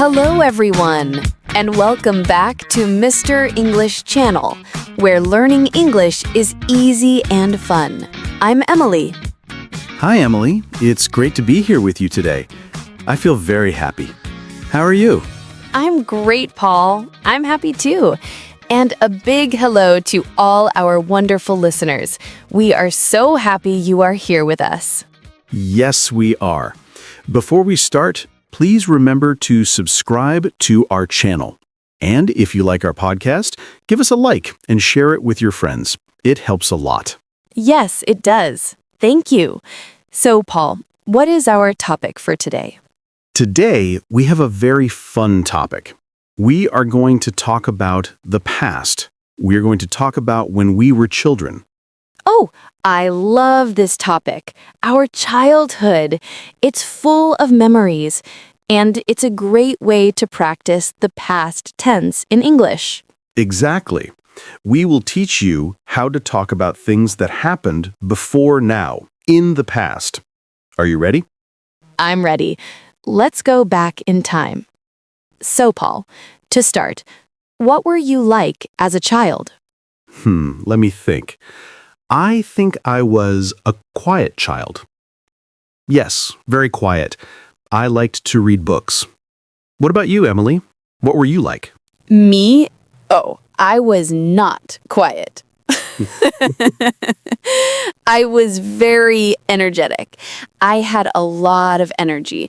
Hello, everyone, and welcome back to Mr. English Channel, where learning English is easy and fun. I'm Emily. Hi, Emily. It's great to be here with you today. I feel very happy. How are you? I'm great, Paul. I'm happy too. And a big hello to all our wonderful listeners. We are so happy you are here with us. Yes, we are. Before we start, please remember to subscribe to our channel. And if you like our podcast, give us a like and share it with your friends. It helps a lot. Yes, it does. Thank you. So, Paul, what is our topic for today? Today, we have a very fun topic. We are going to talk about the past. We are going to talk about when we were children. Oh, I love this topic. Our childhood. It's full of memories, and it's a great way to practice the past tense in English. Exactly. We will teach you how to talk about things that happened before now, in the past. Are you ready? I'm ready. Let's go back in time. So, Paul, to start, what were you like as a child? Let me think. I think I was a quiet child. Yes, very quiet. I liked to read books. What about you, Emily? What were you like? Me? Oh, I was not quiet. I was very energetic. I had a lot of energy.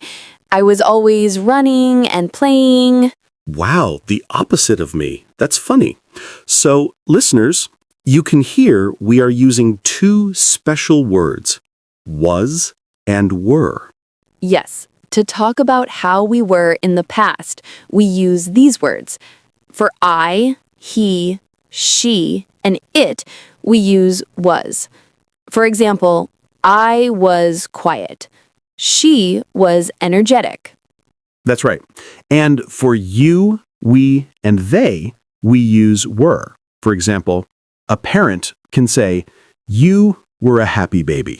I was always running and playing. Wow, the opposite of me. That's funny. So, listeners, you can hear we are using two special words, was and were. Yes, to talk about how we were in the past, we use these words. For I, he, she, and it, we use was. For example, I was quiet. She was energetic. That's right. And for you, we, and they, we use were. For example, a parent can say, you were a happy baby.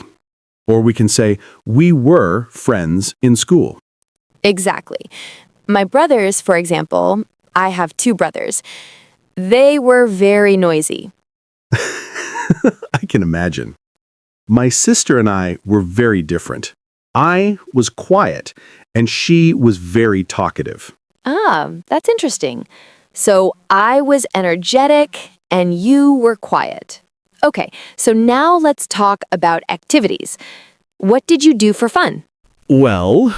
Or we can say, we were friends in school. Exactly. My brothers, for example, I have two brothers. They were very noisy. I can imagine. My sister and I were very different. I was quiet, and she was very talkative. Ah, that's interesting. So I was energetic and you were quiet. Okay, so now let's talk about activities. What did you do for fun? Well,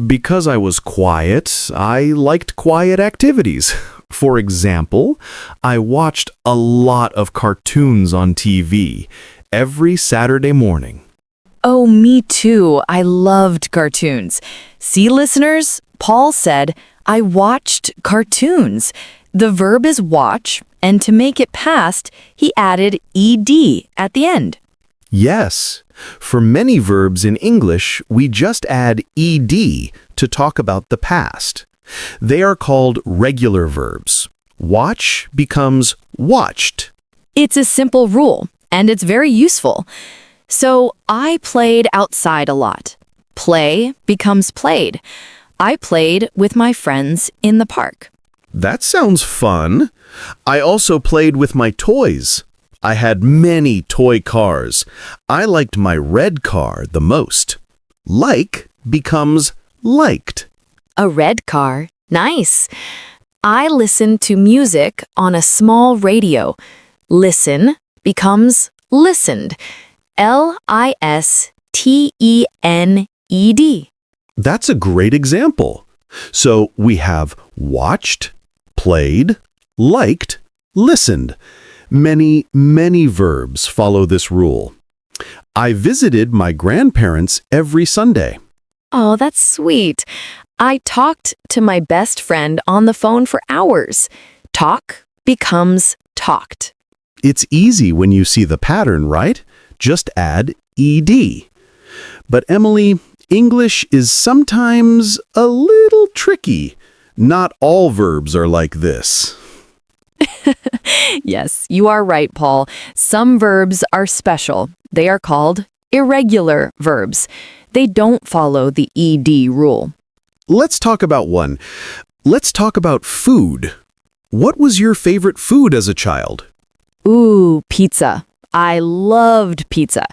because I was quiet, I liked quiet activities. For example, I watched a lot of cartoons on TV every Saturday morning. Oh, me too. I loved cartoons. See, listeners, Paul said, I watched cartoons. The verb is watch, and to make it past, he added ed at the end. Yes, for many verbs in English, we just add ed to talk about the past. They are called regular verbs. Watch becomes watched. It's a simple rule, and it's very useful. So I played outside a lot. Play becomes played. I played with my friends in the park. That sounds fun. I also played with my toys. I had many toy cars. I liked my red car the most. Like becomes liked. A red car. Nice. I listened to music on a small radio. Listen becomes listened. L-I-S-T-E-N-E-D. That's a great example. So we have watched, played, liked, listened. Many, many verbs follow this rule. I visited my grandparents every Sunday. Oh, that's sweet. I talked to my best friend on the phone for hours. Talk becomes talked. It's easy when you see the pattern, right? Just add ed. But Emily, English is sometimes a little tricky. Not all verbs are like this. Yes, you are right, Paul. Some verbs are special. They are called irregular verbs. They don't follow the ed rule. Let's talk about one. let's talk about food. What was your favorite food as a child? Ooh, pizza. I loved pizza.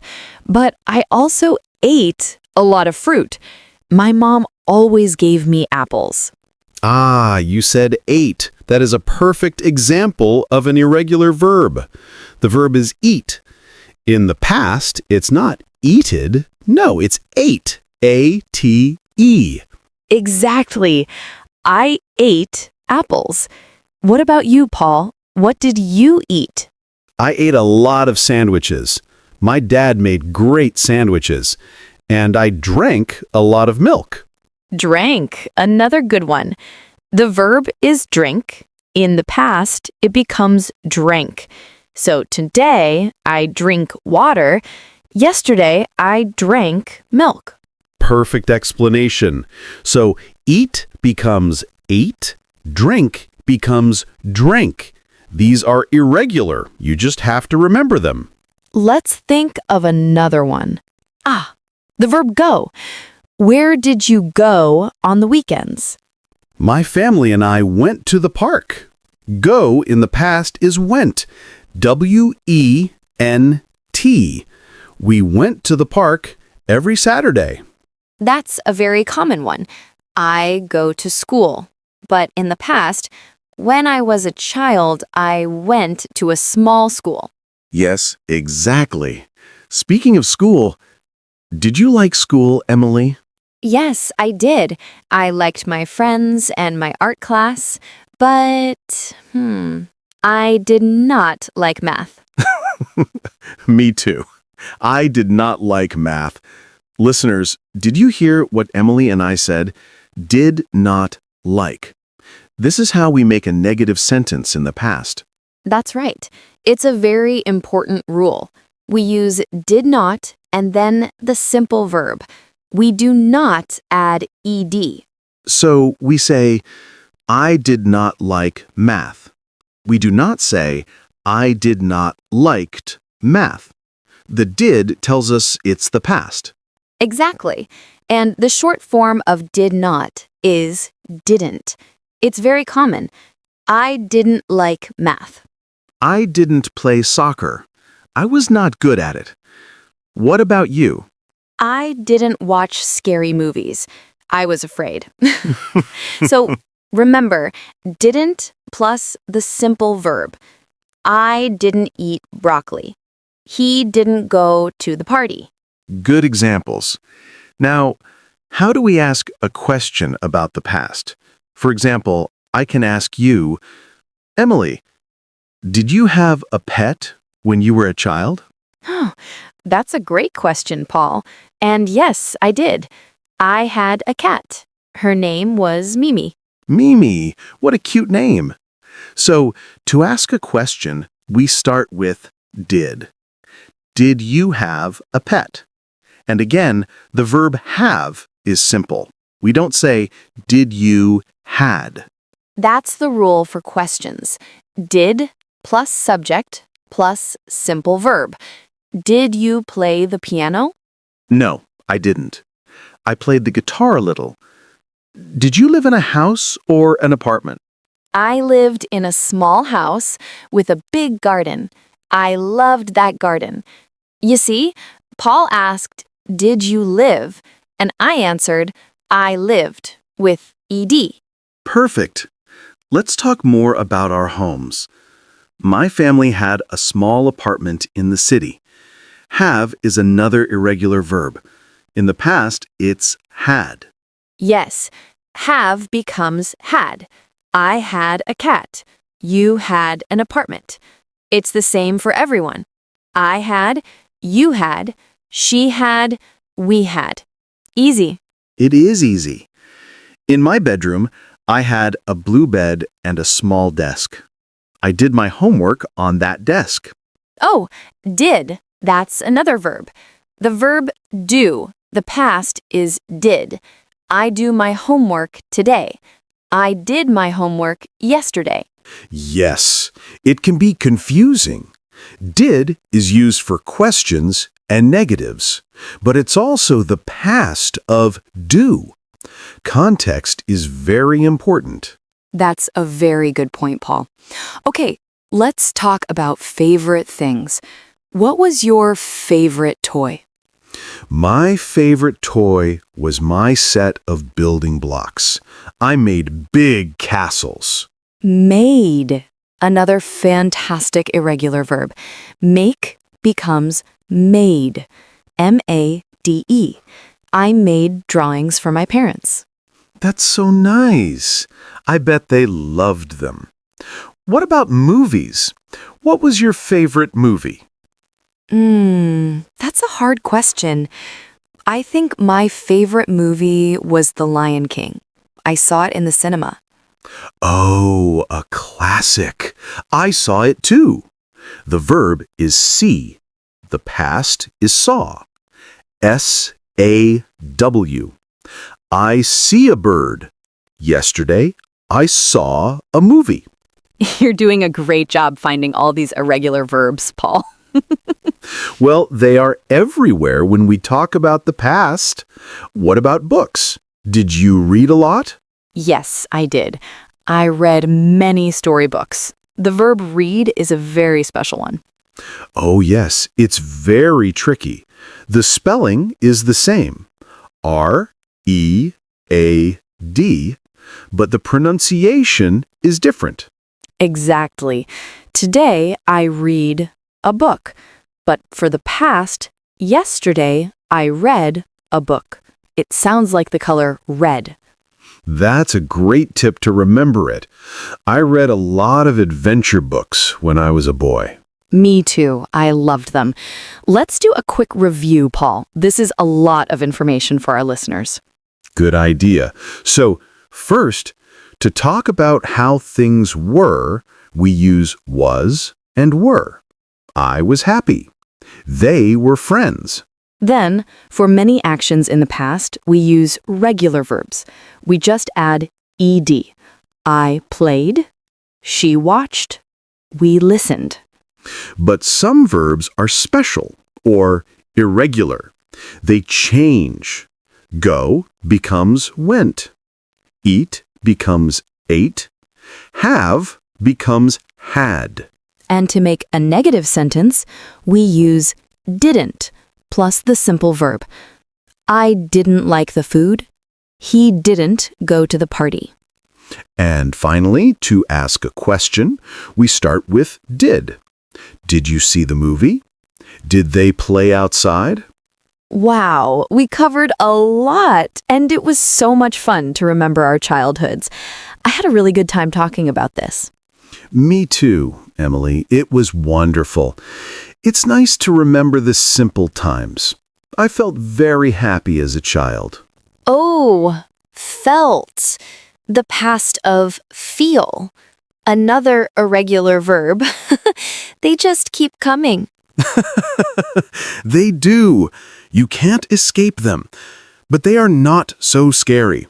But I also ate a lot of fruit. My mom always gave me apples. Ah, you said ate. That is a perfect example of an irregular verb. The verb is eat. In the past, it's not eated. No, it's ate. A-T-E. Exactly. I ate apples. What about you, Paul? What did you eat? I ate a lot of sandwiches. My dad made great sandwiches. And I drank a lot of milk. Drank. Another good one. The verb is drink. In the past, it becomes drank. So today, I drink water. Yesterday, I drank milk. Perfect explanation. So eat becomes ate, drink becomes drank. These are irregular. You just have to remember them. Let's think of another one. Ah, the verb go. Where did you go on the weekends? My family and I went to the park. Go in the past is went. W-E-N-T. We went to the park every Saturday. That's a very common one. I go to school. But in the past, when I was a child, I went to a small school. Yes, exactly. Speaking of school, did you like school, Emily? Yes, I did. I liked my friends and my art class, but, I did not like math. Me too. I did not like math. Listeners, did you hear what Emily and I said? Did not like. This is how we make a negative sentence in the past. That's right. It's a very important rule. We use did not and then the simple verb. We do not add ed. So we say, I did not like math. We do not say, I did not liked math. The did tells us it's the past. Exactly. And the short form of did not is didn't. It's very common. I didn't like math. I didn't play soccer. I was not good at it. What about you? I didn't watch scary movies. I was afraid. So remember, didn't plus the simple verb. I didn't eat broccoli. He didn't go to the party. Good examples. Now, how do we ask a question about the past? For example, I can ask you, Emily, did you have a pet when you were a child? Oh, that's a great question, Paul. And yes, I did. I had a cat. Her name was Mimi. Mimi, what a cute name. So, to ask a question, we start with did. Did you have a pet? And again, the verb have is simple. We don't say, did you had. That's the rule for questions. Did plus subject plus simple verb. Did you play the piano? No, I didn't. I played the guitar a little. Did you live in a house or an apartment? I lived in a small house with a big garden. I loved that garden. You see, Paul asked, did you live? And I answered, I lived, with ed. Perfect. Let's talk more about our homes. My family had a small apartment in the city. Have is another irregular verb. In the past, it's had. Yes, have becomes had. I had a cat. You had an apartment. It's the same for everyone. I had, you had, she had, we had. Easy. It is easy. In my bedroom, I had a blue bed and a small desk. I did my homework on that desk. Oh, did. That's another verb. The verb do, the past is did. I do my homework today. I did my homework yesterday. Yes, it can be confusing. Did is used for questions and negatives, but it's also the past of do. Context is very important. That's a very good point, Paul. Okay, let's talk about favorite things. What was your favorite toy? My favorite toy was my set of building blocks. I made big castles. Made. Another fantastic irregular verb. Make becomes made. M-A-D-E. I made drawings for my parents. That's so nice. I bet they loved them. What about movies? What was your favorite movie? That's a hard question. I think my favorite movie was The Lion King. I saw it in the cinema. Oh, a classic. I saw it too. The verb is see. The past is saw. S-A-W. I see a bird. Yesterday, I saw a movie. You're doing a great job finding all these irregular verbs, Paul. Well, they are everywhere when we talk about the past. What about books? Did you read a lot? Yes, I did. I read many storybooks. The verb read is a very special one. Oh, yes, it's very tricky. The spelling is the same. R-E-A-D, but the pronunciation is different. Exactly. Today, I read a book. But for the past, yesterday, I read a book. It sounds like the color red. That's a great tip to remember it. I read a lot of adventure books when I was a boy. Me too. I loved them. Let's do a quick review, Paul. This is a lot of information for our listeners. Good idea. So, first, to talk about how things were, we use was and were. I was happy. They were friends. Then, for many actions in the past, we use regular verbs. We just add ed. I played. She watched. We listened. But some verbs are special or irregular. They change. Go becomes went. Eat becomes ate. Have becomes had. And to make a negative sentence, we use didn't plus the simple verb. I didn't like the food. He didn't go to the party. And finally, to ask a question, we start with did. Did you see the movie? Did they play outside? Wow, we covered a lot, and it was so much fun to remember our childhoods. I had a really good time talking about this. Me too, Emily. It was wonderful. It's nice to remember the simple times. I felt very happy as a child. Oh, felt. The past of feel. Another irregular verb. They just keep coming. They do. You can't escape them. But they are not so scary.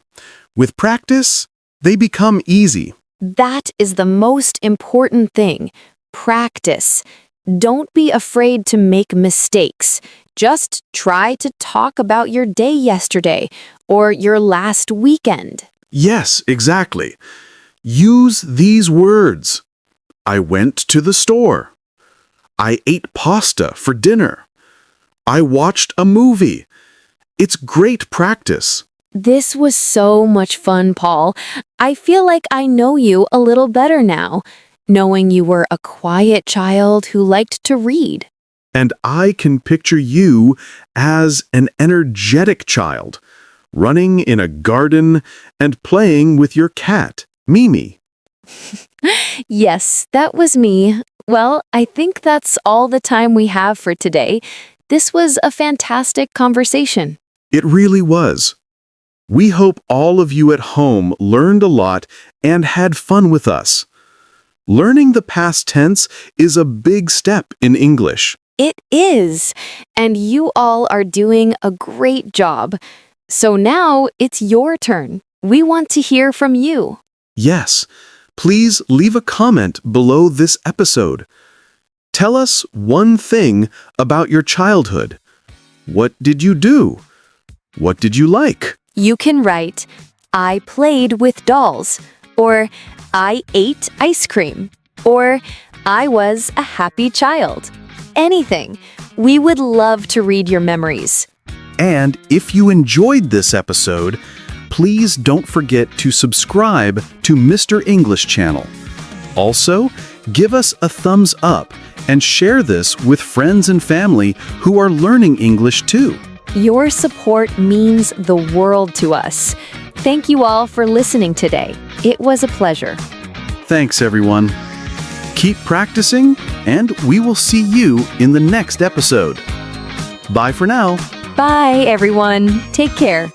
With practice, they become easy. That is the most important thing. Practice. Don't be afraid to make mistakes. Just try to talk about your day yesterday or your last weekend. Yes, exactly. Use these words. I went to the store. I ate pasta for dinner. I watched a movie. It's great practice. This was so much fun, Paul. I feel like I know you a little better now, knowing you were a quiet child who liked to read. And I can picture you as an energetic child, running in a garden and playing with your cat, Mimi. Yes, that was me. Well, I think that's all the time we have for today. This was a fantastic conversation. It really was. We hope all of you at home learned a lot and had fun with us. Learning the past tense is a big step in English. It is, and you all are doing a great job. So now it's your turn. We want to hear from you. Yes, please leave a comment below this episode. Tell us one thing about your childhood. What did you do? What did you like? You can write, I played with dolls, or I ate ice cream, or I was a happy child. Anything. We would love to read your memories. And if you enjoyed this episode, please don't forget to subscribe to Mr. English Channel. Also, give us a thumbs up and share this with friends and family who are learning English too. Your support means the world to us. Thank you all for listening today. It was a pleasure. Thanks, everyone. Keep practicing, and we will see you in the next episode. Bye for now. Bye, everyone. Take care.